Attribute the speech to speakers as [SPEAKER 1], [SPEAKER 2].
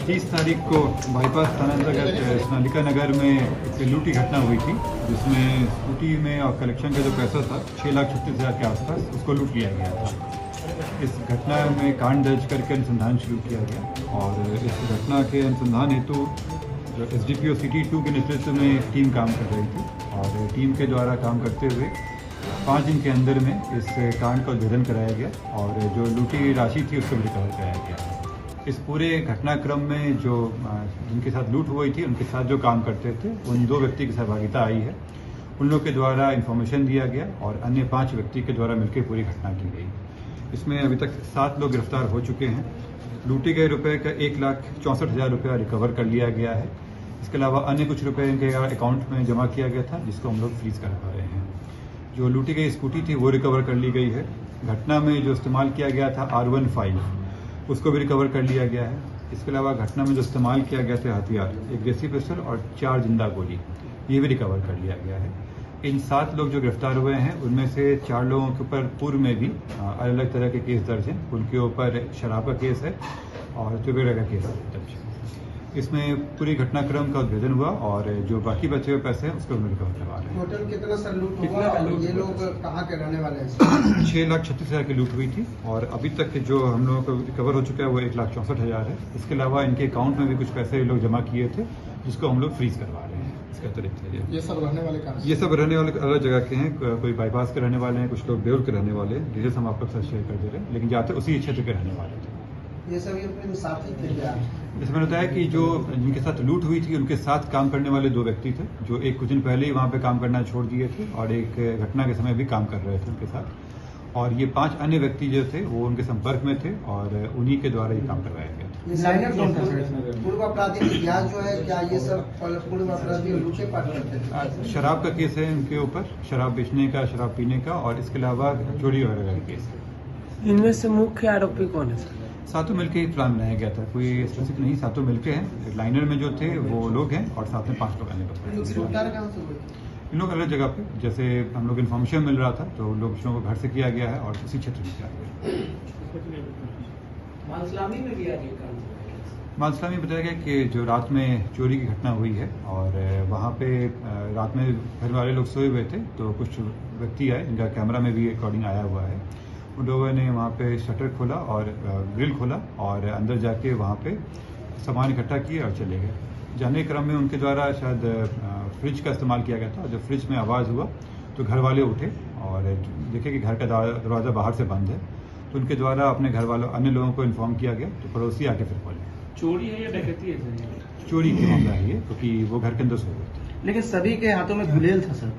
[SPEAKER 1] 30 तारीख को बाईपास थाना अंतर्गत सोनालिका नगर में एक लूट की घटना हुई थी, जिसमें स्कूटी में और कलेक्शन का जो पैसा था 6,36,000 के आसपास, उसको लूट लिया गया था। इस घटना में कांड दर्ज करके अनुसंधान शुरू किया गया और इस घटना के अनुसंधान हेतु जो SDPO सिटी 2 के नेतृत्व में एक टीम काम कर रही थी और टीम के द्वारा काम करते हुए 5 दिन के अंदर में इस कांड का उद्भेदन कराया गया और जो लूटी राशि थी उसको रिकवर कराया गया। इस पूरे घटनाक्रम में जो जिनके साथ लूट हुई थी उनके साथ जो काम करते थे उन 2 व्यक्ति की सहभागिता आई है। उन लोग के द्वारा इन्फॉर्मेशन दिया गया और अन्य 5 व्यक्ति के द्वारा मिलकर पूरी घटना की गई। इसमें अभी तक 7 लोग गिरफ्तार हो चुके हैं। लूटे गए रुपए का 1,64,000 रुपया रिकवर कर लिया गया है। इसके अलावा अन्य कुछ रुपए इनके अकाउंट में जमा किया गया था, जिसको हम लोग फ्रीज कर पा रहे हैं। जो लूटी गई स्कूटी थी वो रिकवर कर ली गई है। घटना में जो इस्तेमाल किया गया था R15 उसको भी रिकवर कर लिया गया है। इसके अलावा घटना में जो इस्तेमाल किया गया था हथियार, एक देसी पिस्टल और 4 जिंदा गोली, ये भी रिकवर कर लिया गया है। इन 7 लोग जो गिरफ्तार हुए हैं उनमें से 4 लोगों के ऊपर पूर्व में भी अलग अलग तरह के केस दर्ज हैं। उनके ऊपर शराब का केस है और त्रिपुरा का केस दर्ज है। इसमें पूरी घटनाक्रम का उद्भेदन हुआ और जो बाकी बचे हुए पैसे हैं उसको हम रिकवर करवा रहे हैं।
[SPEAKER 2] टोटल कितना सर लूट हुआ और ये लोग कहाँ के रहने वाले हैं?
[SPEAKER 1] 6,36,000 की लूट हुई थी और अभी तक जो हम लोगों को रिकवर हो चुका है वो 1,64,000 है। इसके अलावा इनके अकाउंट में भी कुछ पैसे लोग जमा किए थे, जिसको हम लोग फ्रीज करवा रहे हैं। इसका अतिरिक्त है
[SPEAKER 2] ये सब रहने वाले कहाँ?
[SPEAKER 1] ये सब रहने वाले अलग जगह के हैं। कोई बाईपास के रहने वाले हैं, कुछ लोग बेउर के रहने वाले हैं। डिटेल्स हम आप लोग साथ शेयर कर दे रहे हैं, लेकिन ज़्यादातर उसी क्षेत्र के रहने वाले थे।
[SPEAKER 2] ये सब अपने साथी थे क्या?
[SPEAKER 1] जैसे मैंने बताया कि जो जिनके साथ लूट हुई थी उनके साथ काम करने वाले 2 व्यक्ति थे, जो एक कुछ दिन पहले ही वहाँ पे काम करना छोड़ दिए थे और एक घटना के समय भी काम कर रहे थे उनके साथ। और ये 5 अन्य व्यक्ति जो थे वो उनके संपर्क में थे और उन्हीं के द्वारा ये काम करवाया गया था।
[SPEAKER 2] पूर्व अपराधी इतिहास जो है क्या ये सब पूर्व अपराधी लूटे पाट करते थे?
[SPEAKER 1] शराब का केस है इनके ऊपर, शराब बेचने का, शराब पीने का, और इसके अलावा चोरी वगैरह का केस है।
[SPEAKER 3] इनमें से मुख्य आरोपी कौन है?
[SPEAKER 1] सातों मिलकर ही प्लान बनाया गया था, कोई स्पेसिफिक नहीं, सातों मिलके हैं। लाइनर में जो थे वो लोग हैं और साथ में 5 लोग अन्य लोग। इन लोग अलग जगह पे, जैसे हम लोग इन्फॉर्मेशन मिल रहा था तो लोग को घर से किया गया है और उसी क्षेत्र में किया गया। मालसलामी बताया गया कि जो रात में चोरी की घटना हुई है और वहाँ पे रात में घर वाले लोग सोए हुए थे तो कुछ व्यक्ति आए जिनका कैमरा में भी रिकॉर्डिंग आया हुआ है। उन लोगों ने वहाँ पे शटर खोला और ग्रिल खोला और अंदर जाके वहाँ पे सामान इकट्ठा किए और चले गए। जाने के क्रम में उनके द्वारा शायद फ्रिज का इस्तेमाल किया गया था। जब फ्रिज में आवाज़ हुआ तो घर वाले उठे और देखे कि घर का दरवाज़ा बाहर से बंद है, तो उनके द्वारा अपने घर वालों अन्य लोगों को इन्फॉर्म किया गया तो पड़ोसी आके फिर खोले।
[SPEAKER 3] चोरी है या डकैती है?
[SPEAKER 1] चोरी का मामला है ये, क्योंकि वो घर के अंदर सो गए थे।
[SPEAKER 3] लेकिन सभी के हाथों में गुलेल था सर।